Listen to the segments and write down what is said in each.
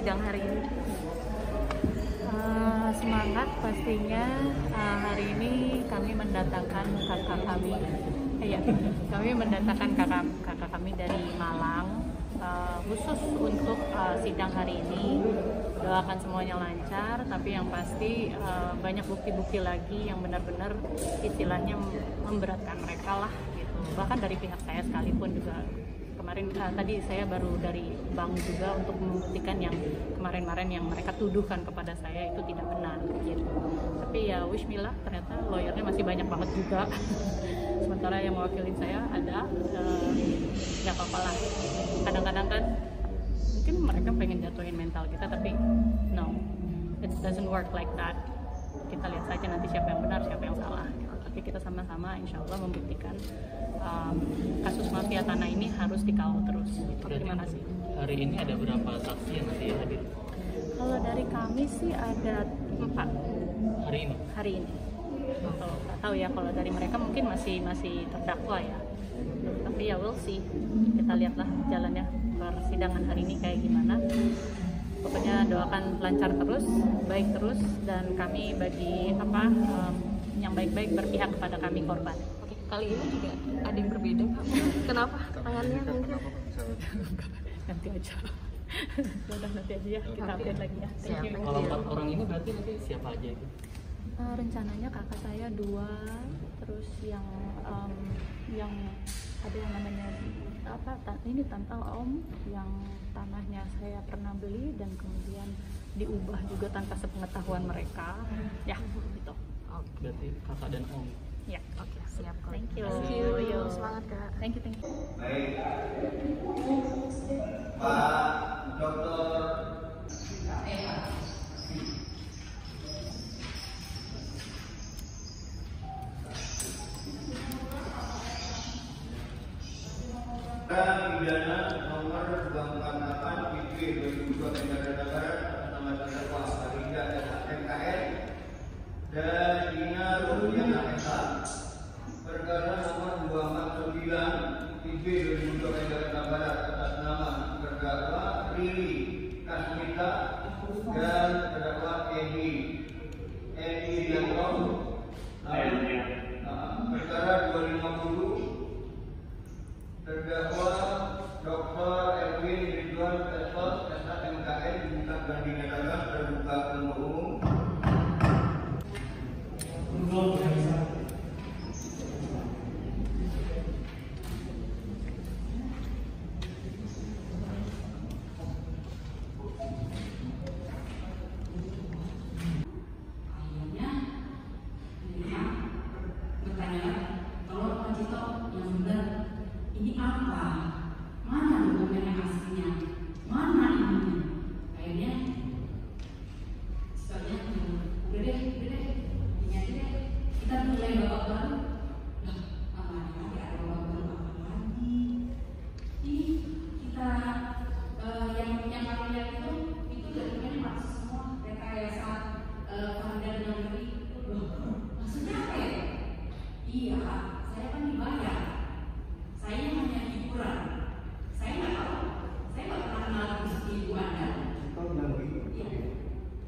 sidang hari ini? Semangat pastinya. Hari ini kami mendatangkan kakak kami. Kami mendatangkan kakak kami dari Malang khusus untuk sidang hari ini. Doakan semuanya lancar, tapi yang pasti banyak bukti-bukti lagi yang benar-benar istilahnya memberatkan mereka lah gitu. Bahkan dari pihak saya sekalipun juga. Kemarin tadi saya baru dari bank juga untuk membuktikan yang kemarin-kemarin yang mereka tuduhkan kepada saya itu tidak benar gitu. Tapi ya wish me luck, ternyata lawyernya masih banyak banget juga. Sementara yang mewakilin saya ada, nggak apa-apa lah. Kadang-kadang kan mungkin mereka pengen jatuhin mental kita, tapi no, it doesn't work like that. Kita lihat saja nanti siapa yang benar, siapa yang salah. Tapi kita sama-sama insya Allah membuktikan kasus mafia tanah ini harus dikawal terus. Terima kasih. Hari ini ada berapa saksi yang nanti hadir? Kalau dari kami sih ada 4 hari ini. Kalau nggak tahu ya, kalau dari mereka mungkin masih terdakwa ya. Tapi ya we'll see. Kita lihatlah jalannya persidangan hari ini kayak gimana. Pokoknya doakan lancar terus, baik terus, dan kami bagi yang baik-baik berpihak kepada kami korban. Oke, kali ini juga ada yang berbeda. Kenapa? Tangannya mungkin? Nanti aja. Udah nanti aja ya, kita update lagi ya. Thank you. Kalau 4 orang ini berarti nanti siapa aja itu? Rencananya kakak saya 2, terus yang ada yang namanya ini tante Om yang tanahnya saya pernah beli dan kemudian diubah juga tanpa sepengetahuan mereka. Ya, gitu. Berarti kakak dan Om. Ya. Oke, siap. Thank you. Semangat Kak. Thank you. Baik, Pak Dokter pidana nomor 248 IP 2002 Negara atas nama terdakwa Farida MKN dan Ina Rupiana Esa, perkara nomor 249 IP 2002 Negara atas nama terdakwa Riri Kasmita dan terdakwa Edi Dianto, perkara 250 terdakwa Dr. Erwin Ridwan Esot SHMKN dibuka bandingan terbuka untuk umum. Ini apa? Mana dokumen yang aslinya? Mana ininya? Akhirnya setelahnya udah deh, ini aja deh. Kita mulai babak baru. Lah, apa lagi ada babak baru apa lagi? Ini kita yang kami lihat itu dokumennya masih semua rekayasa pengadaan yang negeri. Maksudnya apa ya? Iya, saya kan dibayar. Saya hanya hiburan. Saya nggak tahu. Saya nggak pernah kenal ibu Anda. Iya.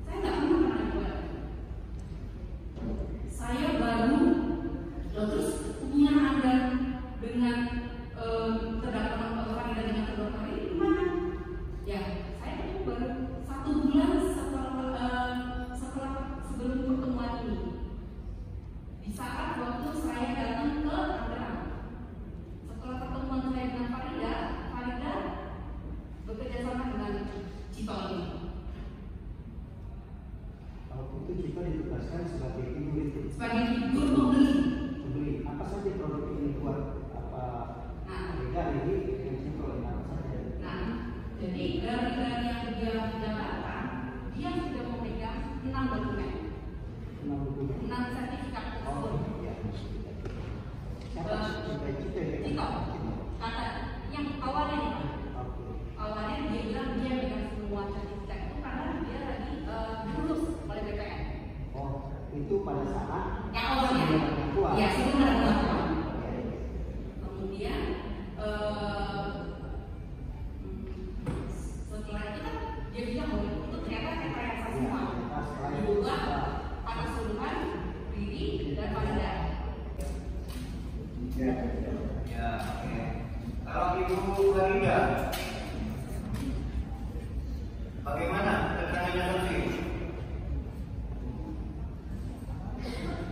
Saya nggak pernah kenal ibu Anda. Saya baru, terus hubungan Anda dengan terdakwa Farida dengan terdakwa ini gimana? Ya, saya itu baru 1 bulan setelah sebelum pertemuan ini. Di saat waktu saya datang ke Tangerang. Setelah pertemuan saya dengan Farida bekerja sama dengan Cito ini. Kalau itu kita ditugaskan sebagai ibu itu. Sebagai ibu pembeli. Pembeli. Apa saja produk ini buat apa? Farida ini yang Cito ini apa saja? Nah, jadi dari yang dia dapatkan, dia sudah memegang 6 dokumen. 6 sertifikat tersebut. Cito, kata yang awalnya dia bilang dia dengan semua sertifikat itu karena dia lagi lulus oleh BPN. Oh, itu pada saat yang awalnya. Ya, sebelum ada pengakuan. Kemudian setelah itu kan dia bilang bahwa Bagaimana keterangannya saksi?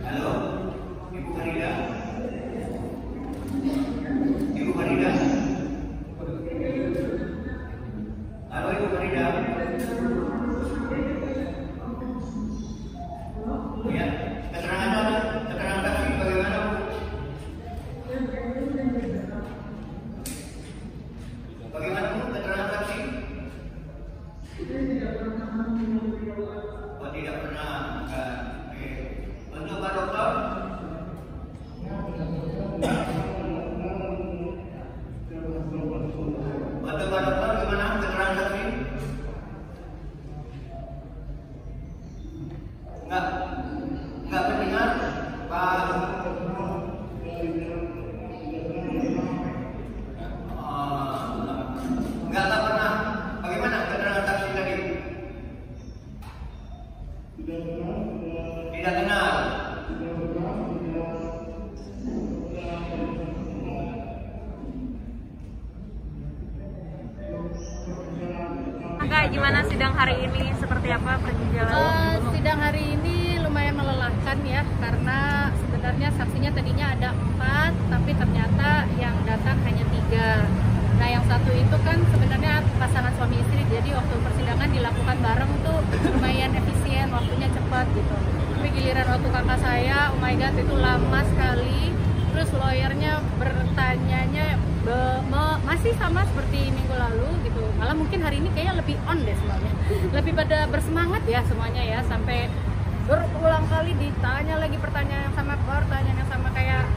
Halo, Ibu Farida. Ibu Farida. Halo Ibu Farida. Ya, keterangan saksi bagaimana, Bu? Bagaimana, Bu, keterangan saksi? Oh, tidak pernah. Oke. Untuk Pak Dokter? Untuk Pak Dokter gimana keterangan saksi? Enggak mendengar, Pak. Enggak pernah. Bagaimana keterangan saksi tadi? Tidak kenal. Kak, gimana sidang hari ini? Seperti apa perjalanan? Sidang hari ini lumayan melelahkan ya, karena sebenarnya saksinya tadinya ada 4, tapi ternyata yang datang hanya 3. Nah, yang satu itu kan sebenarnya pasangan suami istri, jadi waktu persidangan dilakukan bareng tuh lumayan efisien, waktunya cepat gitu. Tapi giliran waktu kakak saya, oh my god, itu lama sekali. Terus lawyernya bertanyanya masih sama seperti minggu lalu gitu. Malah mungkin hari ini kayaknya lebih on deh semuanya. Lebih pada bersemangat ya semuanya ya, sampai berulang kali ditanya lagi pertanyaan yang sama, pertanyaan yang sama, kayak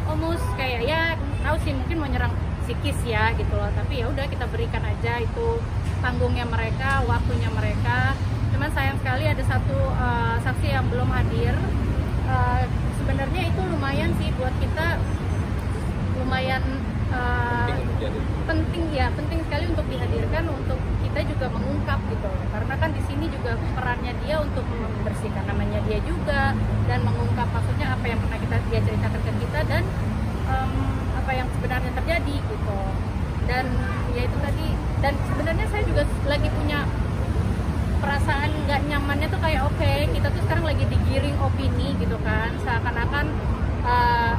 almost kayak ya tahu sih mungkin mau nyerang psikis ya gitu loh. Tapi ya udah, kita berikan aja itu panggungnya mereka, waktunya mereka. Cuman sayang sekali ada satu saksi yang belum hadir. Sebenarnya itu lumayan sih buat kita, lumayan penting sekali untuk dihadirkan, untuk kita juga mengungkap gitu. Karena kan di sini juga perannya dia untuk membersihkan namanya dia juga, dan mengungkap maksudnya apa yang pernah dia ceritakan ke kita, dan apa yang sebenarnya terjadi gitu. Dan ya itu tadi, dan sebenarnya saya juga lagi punya perasaan nggak nyamannya tuh kayak oke, kita tuh sekarang lagi digiring opini gitu kan, seakan-akan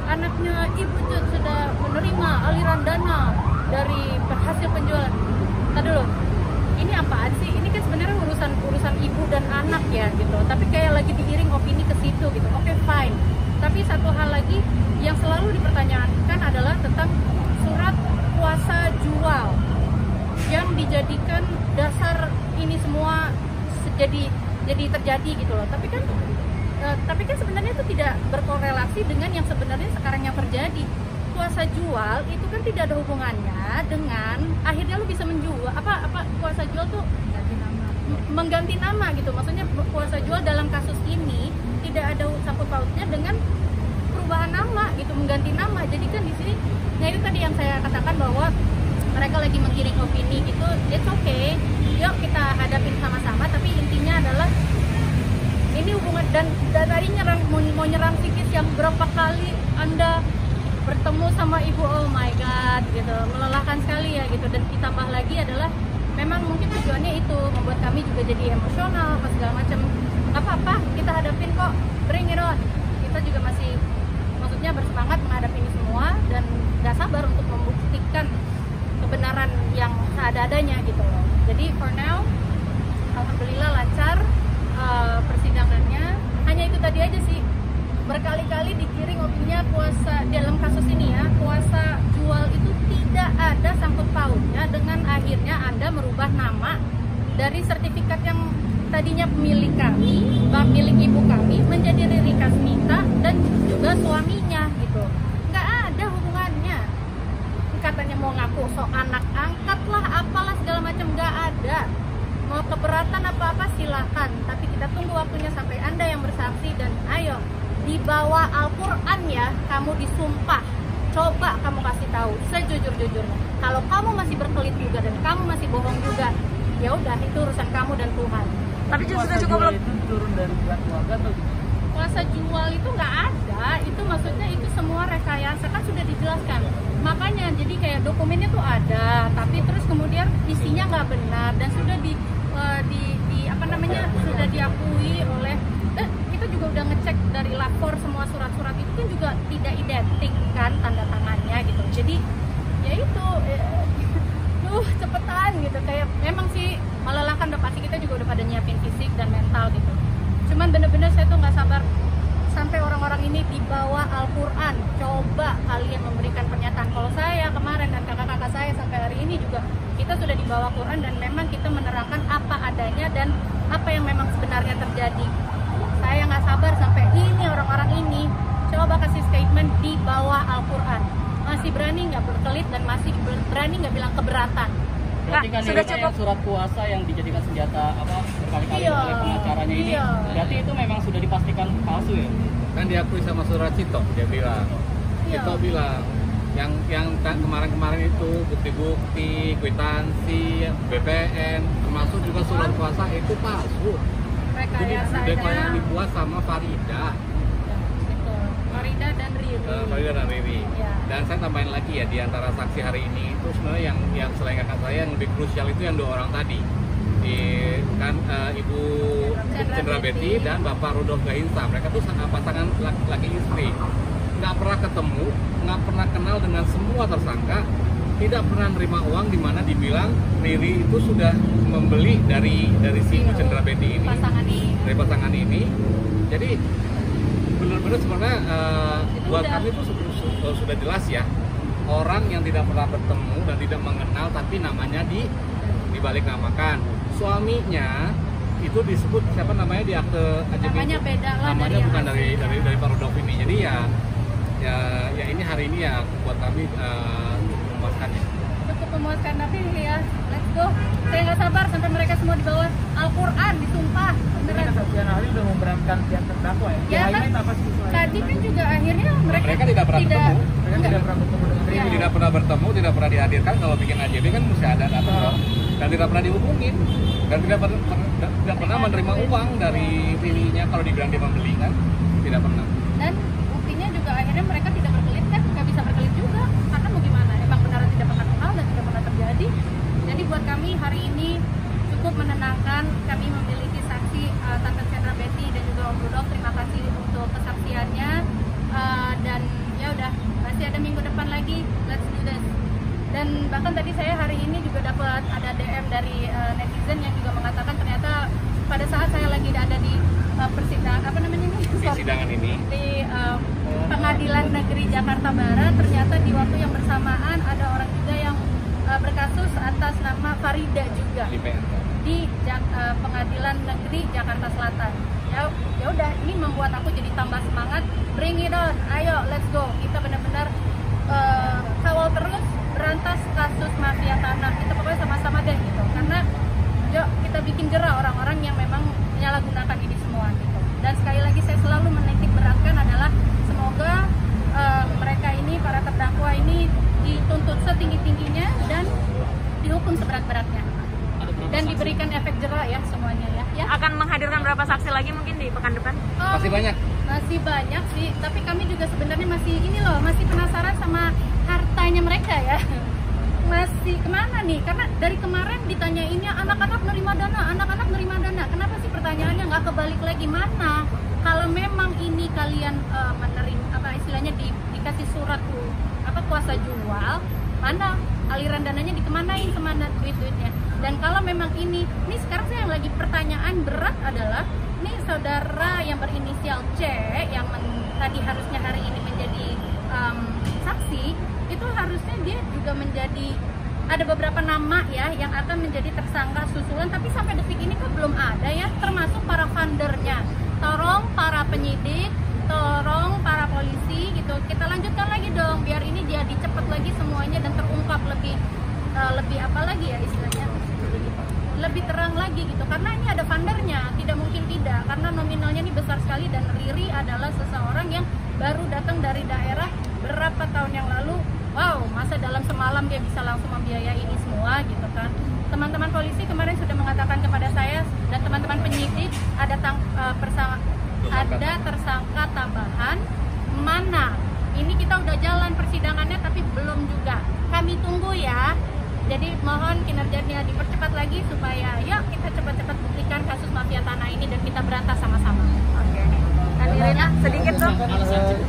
anaknya ibu sudah menerima aliran dana dari hasil penjualan. Tadi dulu, ini apaan sih? Ini kan sebenarnya urusan ibu dan anak ya gitu, tapi kayak lagi digiring opini ke situ gitu. Oke, fine. Tapi satu hal lagi yang selalu dipertanyakan adalah tentang surat kuasa jual yang dijadikan dasar ini semua jadi terjadi gitu loh. Tapi kan sebenarnya itu tidak berkorelasi dengan yang sebenarnya sekarang yang terjadi. Kuasa jual itu kan tidak ada hubungannya dengan akhirnya lu bisa menjual apa kuasa jual tuh mengganti nama gitu. Maksudnya kuasa jual dalam kasus ini tidak ada sangkut pautnya dengan perubahan nama gitu, mengganti nama. Jadi kan di sini, nah itu tadi yang saya katakan bahwa mereka lagi menggiring opini gitu. It's okay, yuk kita hadapin sama-sama. Tapi intinya adalah ini hubungan, dan tadi mau nyerang psikis yang berapa kali Anda bertemu sama ibu, oh my god gitu, melelahkan sekali ya gitu. Dan ditambah lagi adalah memang mungkin tujuannya itu membuat kami juga jadi emosional apa segala macam. Apa-apa kita hadapin kok, bring it on. Kita juga masih maksudnya bersemangat menghadapi ini semua dan gak sabar untuk membuktikan kebenaran yang seada-adanya gitu loh. Jadi for now alhamdulillah lancar persidangannya. Hanya itu tadi aja sih, berkali-kali digiring opininya kuasa dalam kasus ini ya, kuasa jual itu tidak ada sangkut pautnya dengan akhirnya Anda merubah nama dari sertifikat yang tadinya milik kami, milik ibu kami, menjadi Riri Kasmita dan juga suaminya gitu. Nggak ada hubungannya. Katanya mau ngaku sok anak angkat lah, apalah segala macam, nggak ada. Mau keberatan apa-apa silakan, tapi kita tunggu waktunya sampai Anda yang bersaksi. Dan ayo, di bawah Al-Quran ya, kamu disumpah. Coba kamu kasih tahu sejujur-jujurnya. Kalau kamu masih berkelit juga dan kamu masih bohong juga, ya udah, itu urusan kamu dan Tuhan. Tapi sudah cukup belum? Itu turun dari pihak keluarga atau gimana? Kuasa jual itu nggak ada, itu maksudnya itu semua rekayasa, kan sudah dijelaskan. Makanya jadi kayak dokumennya tuh ada, tapi terus kemudian isinya nggak benar dan sudah di apa namanya sudah diakui oleh kita juga udah ngecek dari lapor semua surat-surat itu kan juga tidak identik kan tanda tangannya gitu. Jadi ya itu cepetan gitu, kayak memang sih melelahkan, udah pasti kita juga udah pada nyiapin fisik dan mental gitu. Cuman bener-bener saya tuh nggak sabar sampai orang-orang ini dibawa Al-Quran. Coba kalian memberikan pernyataan. Kalau saya kemarin dan kakak-kakak saya sampai hari ini juga kita sudah dibawa Quran dan memang kita menerangkan apa adanya dan apa yang memang sebenarnya terjadi. Saya nggak sabar sampai ini orang-orang ini coba kasih statement di bawah Al-Quran. Masih berani nggak berkelit dan masih berani nggak bilang keberatan. Berarti kan sudah ini cukup. surat kuasa yang dijadikan senjata berkali-kali Iya. oleh pengacaranya ini. Iya. Berarti itu memang sudah dipastikan palsu ya? Kan diakui sama surat Cito, dia bilang. Iya. Cito bilang yang kemarin-kemarin itu bukti-bukti, kwitansi, BPN, termasuk juga surat kuasa itu palsu. Itu Rekayasanya dibuat sama Farida. betul. Farida dan Riri. Farida dan Riri. Ya. Dan saya tambahin lagi ya, di antara saksi hari ini itu sebenarnya yang selain kakak saya yang lebih krusial itu yang 2 orang tadi. Ibu Cendra Betty dan Bapak Rudolf Gahinsa. Mereka tuh pasangan laki istri. Nggak pernah ketemu, nggak pernah kenal dengan semua tersangka, tidak pernah nerima uang, di mana dibilang Riri itu sudah membeli dari si Ibu Cendra Betty ini, Pasangan ini. dari pasangan ini. Jadi benar-benar sebenarnya buat udah. kami itu sudah jelas ya, orang yang tidak pernah bertemu dan tidak mengenal tapi namanya dibalik namakan. Suaminya itu disebut siapa namanya di akte AJB Namanya itu? beda lah Namanya dari bukan yang dari Pak Rudolf ini. Jadi ya ini hari ini ya buat kami memuaskan ya. Cukup memuaskan, tapi ya let's go. Saya nggak sabar sampai mereka semua di bawah Al-Quran disumpah beneran. Kesaksian ahli udah memberatkan pihak terdakwa ya? Ya kan tadi kan juga akhirnya mereka tidak pernah ketemu. Mereka tidak pernah bertemu dengan Iya. Riri. Tidak pernah bertemu, tidak pernah dihadirkan. Kalau bikin AJB kan mesti ada datang dong. Dan tidak pernah dihubungin dan tidak pernah menerima uang dari dirinya kalau dibilang dia membeli kan, tidak pernah. Dan buktinya juga akhirnya mereka tidak berkelit kan, nggak bisa berkelit juga karena mau gimana, emang beneran tidak pernah kenal dan tidak pernah terjadi. Jadi buat kami hari ini cukup menenangkan. Kami memiliki saksi Tante Cendra Betty dan juga Om Rudolf. Terima kasih untuk kesaksiannya. Dan ya udah, masih ada minggu depan lagi, let's do this. Dan bahkan tadi saya hari ini juga dapat ada DM dari netizen yang juga mengatakan ternyata pada saat saya lagi ada di persidangan Persidangan ini di Pengadilan Negeri Jakarta Barat, ternyata di waktu yang bersamaan ada orang juga yang berkasus atas nama Farida juga di PNK. di Pengadilan Negeri Jakarta Selatan. Ya udah, ini membuat aku jadi tambah semangat. Bring it on, ayo let's go. Kita benar-benar kawal terus berantas kasus mafia tanah. Kita pokoknya sama-sama deh gitu. Karena yuk kita bikin jera orang-orang yang memang menyalahgunakan ini semua gitu. Dan sekali lagi saya selalu menitik beratkan adalah semoga mereka ini, para terdakwa ini dituntut setinggi-tingginya dan dihukum seberat-beratnya. Dan diberikan efek jera ya semuanya ya. Akan menghadirkan berapa saksi lagi mungkin di pekan depan? Masih banyak. Masih banyak sih, tapi kami juga sebenarnya masih penasaran sama hartanya mereka ya. Masih kemana nih? Karena dari kemarin ditanyainnya anak-anak nerima dana. Kenapa sih pertanyaannya nggak kebalik lagi? Mana? Kalau memang ini kalian menerima istilahnya dikasih surat kuasa jual, mana aliran dananya dikemanain sama duit-duitnya? Dan kalau memang ini sekarang saya yang lagi pertanyaan berat adalah ini saudara yang berinisial C yang tadi harusnya hari ini menjadi saksi, itu harusnya dia juga menjadi, ada beberapa nama ya yang akan menjadi tersangka susulan, tapi sampai detik ini kok belum ada ya, termasuk para fundernya. Tolong para penyidik, tolong para polisi gitu, kita lanjutkan lagi dong biar ini jadi cepat lagi semuanya dan terungkap lebih apa lagi ya istilahnya, lebih terang lagi gitu, karena ini ada fundernya, tidak mungkin tidak, karena nominalnya ini besar sekali. Dan Riri adalah seseorang yang baru datang dari daerah berapa tahun yang lalu. Wow, masa dalam semalam dia bisa langsung membiayai ini semua gitu kan. Teman-teman polisi kemarin sudah mengatakan kepada saya dan teman-teman penyidik ada tersangka tambahan. Mana? Ini kita udah jalan persidangannya tapi belum juga. Kami tunggu ya. Jadi mohon kinerjanya dipercepat lagi supaya yuk kita cepat-cepat buktikan kasus mafia tanah ini dan kita berantas sama-sama. Oke. Kan Irina sedikit dong.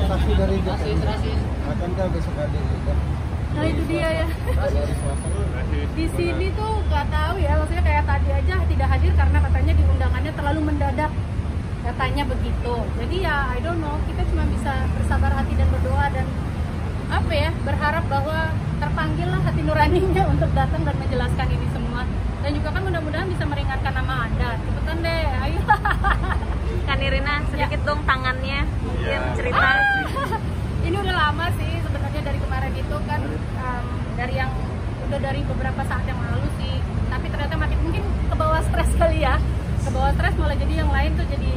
Saksi dari JKT. Akankah besok hadir juga? Nah itu dia ya. Di sini tuh nggak tahu ya, maksudnya kayak tadi aja tidak hadir karena katanya di undangannya terlalu mendadak, katanya begitu. Jadi ya I don't know, kita cuma bisa bersabar hati dan berdoa dan apa ya, berharap bahwa terpanggillah hati nuraninya untuk datang dan menjelaskan ini semua. Dan juga kan mudah-mudahan bisa meringankan nama Anda. Cepetan deh, ayo. Kan Irina sedikit dong tangannya mungkin cerita. Ini udah lama sih sebenarnya, dari kemarin itu kan dari beberapa saat yang lalu sih, tapi ternyata makin mungkin ke bawah stres kali ya, ke bawah stres malah jadi yang lain tuh jadi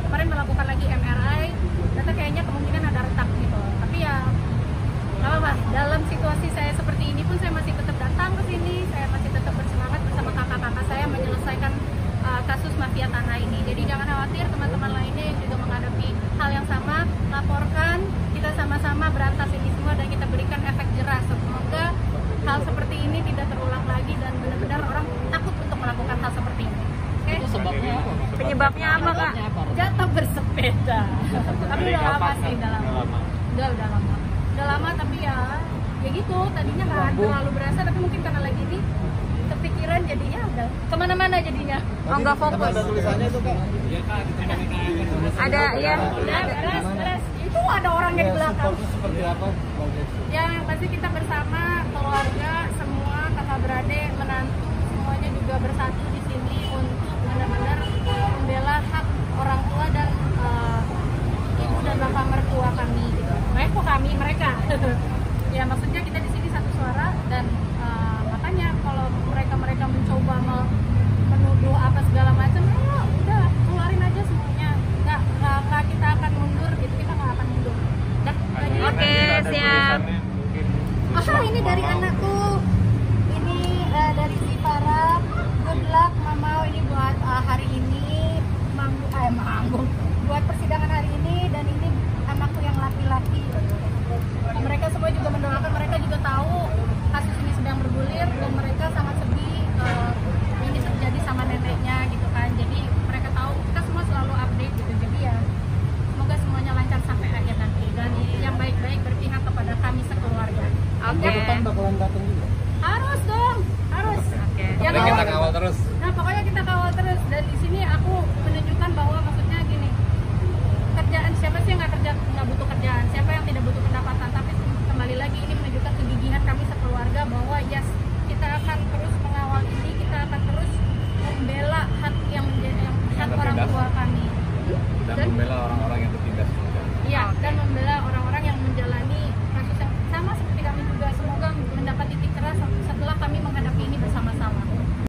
kemarin melakukan lagi MRI, ternyata kayaknya kemungkinan ada retak gitu. Tapi ya nggak apa-apa, dalam situasi saya seperti ini pun saya masih tetap datang ke sini, saya masih tetap bersemangat bersama kakak-kakak saya menyelesaikan kasus mafia tanah ini. Jadi jangan khawatir, teman-teman lainnya yang juga menghadapi hal yang sama, laporkan, kita sama-sama berantas ini semua dan kita berikan efek jerah. Semoga hal seperti ini tidak terulang lagi dan benar-benar orang takut untuk melakukan hal seperti ini. Oke? Itu sebabnya apa? Penyebabnya apa, Kak? Jatuh bersepeda. Tapi udah lama sih, udah lama. Udah lama tapi ya gitu. Tadinya nggak terlalu berasa, tapi mungkin karena lagi ini kepikiran jadinya udah kemana-mana jadinya. Oh, nggak fokus. Ada tulisannya itu Kak? Iya Kak, kita Ada ya. Beres. Itu ada orangnya di belakang. Supportnya seperti apa? Ya pasti kita bersama keluarga semua, kakak beradik, menantu, semuanya juga bersatu di sini untuk benar-benar membela hak orang tua dan ibu dan bapak mertua kami gitu. Mereka. Ya maksudnya kita di sini satu suara dan makanya kalau mereka mencoba menuduh apa segala macam, udah keluarin aja semuanya. Nggak kita akan mundur gitu, kita nggak akan mundur. Oke, siap. Ini dari anakku, ini dari si Farah. Good luck Mama, ini buat hari ini manggung buat persidangan hari ini, dan ini anakku yang laki-laki. Mereka semua juga mendoakan, mereka juga tahu kasus ini sedang bergulir dan mereka sangat sedih ini terjadi sama neneknya gitu kan. Jadi mereka tahu, kita semua selalu update gitu. Jadi ya semoga semuanya lancar sampai akhir nanti dan yang baik-baik berpihak kepada kami sekeluarga. Oke. Bakalan datang juga. Harus dong, harus. Oke. Yang Jadi kita kawal terus. Nah pokoknya kita kawal terus, dan di sini aku menunjukkan bahwa maksudnya gini, kerjaan siapa sih yang nggak butuh kerjaan, siapa yang tidak butuh pendapatan, tapi kembali lagi ini menunjukkan kegigihan kami sekeluarga bahwa yes, kita akan terus mengawal ini, kita akan terus membela hak yang menjadi hak orang tua kami Dan membela orang-orang